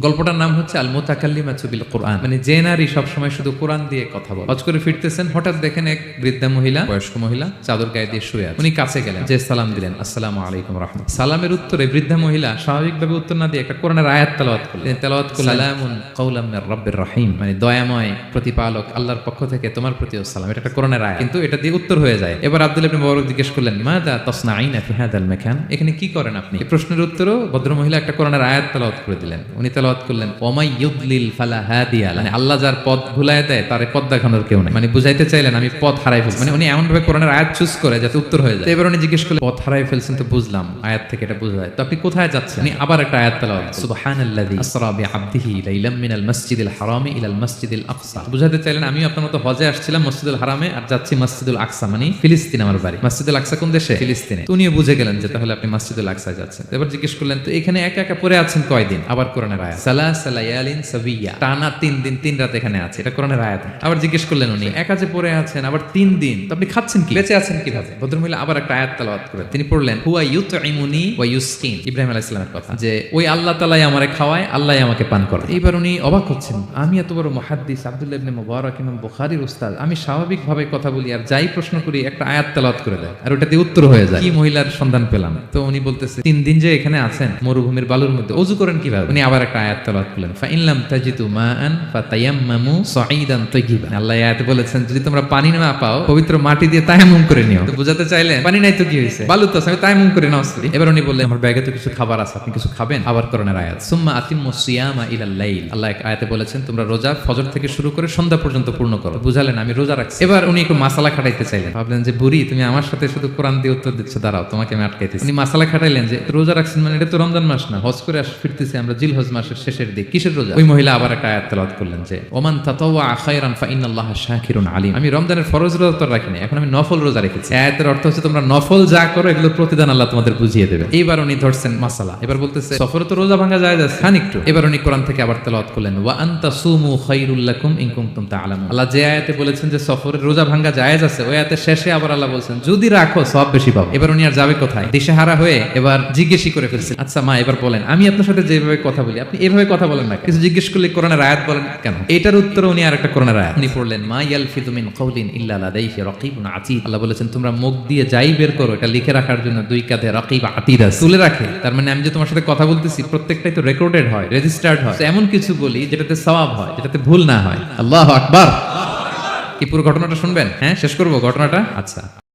গল্পটার নাম হচ্ছে আল মুতাকাল্লিমাতু বিল কোরআন। মানে যে নারী সবসময় শুধু কোরআন দিয়ে কথা বলে। হজ করে ফিরতেছেন, হঠাৎ দেখেন এক বৃদ্ধা মহিলা, বয়স্ক মহিলা চাদর গায়ে দিয়ে শুয়ে আছে। উনি কাছে গেলেন, যে সালাম দিলেন, আসসালামু আলাইকুম রাহমাতুল্লাহ। সালামের উত্তরে বৃদ্ধা মহিলা স্বাভাবিকভাবে উত্তর না দিয়ে একটা কোরআনের আয়াত তেলাওয়াত করলেন। তিনি তেলাওয়াত করলেন, সালামুন কাওলাম মির রাব্বির রহিম, মানে দয়াময় প্রতিপালক আল্লাহর পক্ষ থেকে তোমার প্রতিও সালাম। এটা একটা কোরআনের আয়াত, কিন্তু এটা দিয়ে উত্তর হয়ে যায়। এবার আব্দুল্লাহ ইবনে মুবারক জিজ্ঞেস করলেন, মাযা তাসনাঈনা ফি হাযাল মাকান, এখানে কি করেন আপনি? এই প্রশ্নের উত্তরও ভদ্রমহিলা একটা কোরআনের আয়াত তেলাওয়াত করে দিলেন। উনি তেলাওয়াত করলেন, ইউদলিল ফালা হাদিয়া লাহু, মানে আল্লাহ যার পথ ভুলায় দেয় তারে পথ দেখানোর কেউ নাই। মানে বুঝাইতে চাইলেন আমি পথ হারাই ফেলছি। মানে উনি এমন ভাবে কোরআনের আয়াত চুজ করে যাতে উত্তর হয়ে যায়। এবার উনি জিজ্ঞেস করলেন, পথ হারাই ফেলছেন তো বুঝলাম, আয়াত থেকে এটা বোঝা যায়, তো আপনি কোথায় যাচ্ছেন? উনি আবার একটা আয়াত তেলাওয়াত, সুবহানাল্লাযী আসরা বিআবদিহি লাইলাম মিনাল মাসজিদিল হারামি ইলাল মাসজিদিল আকসা। বুঝাতে চাইলেন আমি আপনার মতো হজে আসছিলাম মসজিদুল হারামে, আর যাচ্ছি মসজিদুল আকসা, মানে ফিলিস্তিন আমার বাড়ি। মসজিদুল আকসা কোন দেশে? ফিলিস্তিনে। তো উনিও বুঝে গেলেন যে তাহলে আপনি মসজিদুল আকসায় যাচ্ছেন। এবার জিজ্ঞেস করলেন, তো এখানে একা একা পড়ে আছেন কয়দিন? আবার কোরআনের আয়াত, সালাসা লায়ালিন সাবিয়া, টানা 3 দিন 3 রাত এখানে আছে, এটা কোরআনের আয়াত। আবার জিজ্ঞেস করলেন উনি, একা যে পড়ে আছেন আবার 3 দিন, তো আপনি খাচ্ছেন কি, বেঁচে আছেন কিভাবে? ভদ্রমহিলা আবার একটা আয়াত তেলাওয়াত করেন। তিনি পড়লেন, হুয়া ইউতঈমুনি ওয়া ইউসকিন, ইব্রাহিম আলাইহিস সালামের কথা, যে ওই আল্লাহ তাআলাই আমারে খাওয়ায়, আল্লাহই আমাকে পান করায়। এইবার উনি অবাক হচ্ছেন, আমি এত বড় মুহাদ্দিস আব্দুল্লাহ ইবনে মুবারক ইমাম বুখারীর উস্তাদ, আমি স্বাভাবিকভাবে কথা বলি আর যাই প্রশ্ন করি একটা আয়াত তেলাওয়াত করে দেয় আর ওটা দিয়ে উত্তর হয়ে যায়। কি মহিলার সন্ধান পেলাম? তো উনি বলতেছে, 3 দিন যে এখানে আছেন মরুভূমির বালুর মধ্যে, ওযু করেন কিভাবে? উনি আবার একটা আয়াত তেলাওয়াত করলেন, ফা ইন লাম তাজিদু মাআন ফাতায়াম্মামু সাঈদান তাইয়িবান, আল্লাহ আয়াতে বলেছেন যদি তোমরা পানি না পাও পবিত্র মাটি দিয়ে তায়াম্মুম করে নিও। তো বুঝাতে চাইলেন পানি নাই তো কি হইছে, বালু তো আছে, আমি তায়াম্মুম করে নাও। এবার উনি বললেন, আমার ব্যাগে তো কিছু খাবার আছে, আপনি কিছু খাবেন? আবার কোরআনের আয়াত, সুম্মা আতিম্মুস সিয়ামা ইলাল লাইল, আল্লাহ এক আয়াতে বলেছেন তোমরা রোজা ফজর থেকে শুরু করে সন্ধ্যা পর্যন্ত পূর্ণ করো। বুঝালেন আমি রোজা রাখছি। এবার উনি একটু মাসালা খাটাইতে চাইলেন, ভাবলেন যে বুড়ি তুমি আমার সাথে শুধু কোরআন দিয়ে উত্তর দিচ্ছ, দাঁড়াও তোমাকে আমি আটকাইতেছি। উনি মাসালা খাটাইলেন যে রোজা রাখছেন মানে এটা তো রমজান মাস না, হজ করে ফিরতেছি আমরা জিলহজ মাসের শেষের দিক, কিসের রোজা? ওই মহিলা আবার একটা আয়াত তেলাওয়াত করলেন যে ওমান তাতাওয়া খায়রান ফাইনাল্লাহা শাকিরুন আলিম, আমি রমজানের ফরজ রোজা তো রাখিনি, এখন আমি নফল রোজা রেখেছি। আয়াতের অর্থ হচ্ছে তোমরা নফল যা করো এগুলোর প্রতিদান আল্লাহ তোমাদের বুঝিয়ে দেবে। এইবার উনি ধরছেন মাসালা, এবার বলতেছে সফরে তো রোজা ভাঙা যায় যাচ্ছে খান একটু। এবার উনি কোরআন থেকে আবার তেলাওয়াত করলেন, ওয়া আনতা সুমু খায়রুল লাকুম ইন কুনতুম তা'লামুন, আল্লাহ যে আয়াতে বলেছেন যে সফরের রোজা ভাঙা জায়েজ আছে, ওই আয়াতের শেষে আবার আল্লাহ বলছেন যদি রাখো সওয়াব বেশি পাবে। এবার উনি আর যাবে কোথায়? দিশেহারা হয়ে এবার জিজ্ঞেসই করে ফেলছেন, আচ্ছা মা এবার বলেন আমি আপনার সাথে যেভাবে কথা বলি আপনি এভাবে কথা বলেন না, কিছু জিজ্ঞেস করলে কোরআনের আয়াত বলেন কেন? এটার উত্তরে উনি আরেকটা কোরআনের আয়াত উনি পড়লেন, মা ইয়ালফিযু মিন কাওলিন ইল্লা লাদাইহি রাকিবুন আতীদ, আল্লাহ বলেছেন তোমরা মুখ দিয়ে যাই বের করো এটা লিখে রাখার জন্য 2 কাঁধে রাকিব আতীদ আছে, তুলে রাখে। তার মানে আমি যে তোমার সাথে কথা বলতেছি প্রত্যেকটাই তো রেকর্ডেড হয়, রেজিস্টার্ড হয়। এমন কিছু বলি যেটাতে সওয়াব হয়, যেটাতে ভুল না হয়। আল্লাহু আকবার। কি পুরো ঘটনাটা শুনবেন? হ্যাঁ শেষ করবো ঘটনাটা? আচ্ছা।